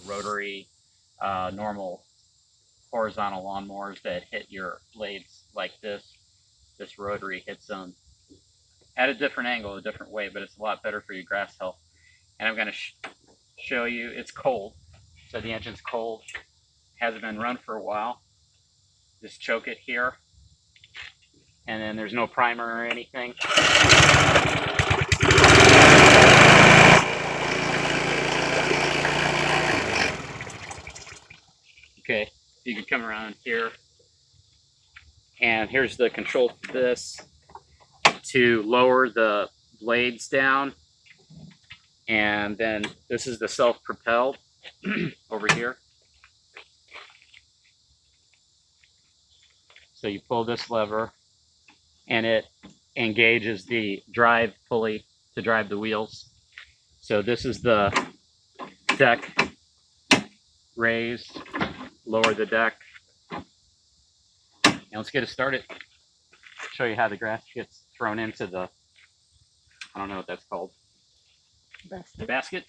rotary, normal horizontal lawnmowers that hit your blades like this. This rotary hits them at a different angle, a different way, but it's a lot better for your grass health. And I'm going to show you, it's cold. So the engine's cold, hasn't been run for a while. Just choke it here. And then there's no primer or anything. Okay, you can come around here. And here's the control for this to lower the blades down. And then this is the self-propelled over here. So you pull this lever and it engages the drive pulley to drive the wheels. So this is the deck raise, lower the deck. And let's get it started. Show you how the grass gets thrown into the, I don't know what that's called. Basket. Basket.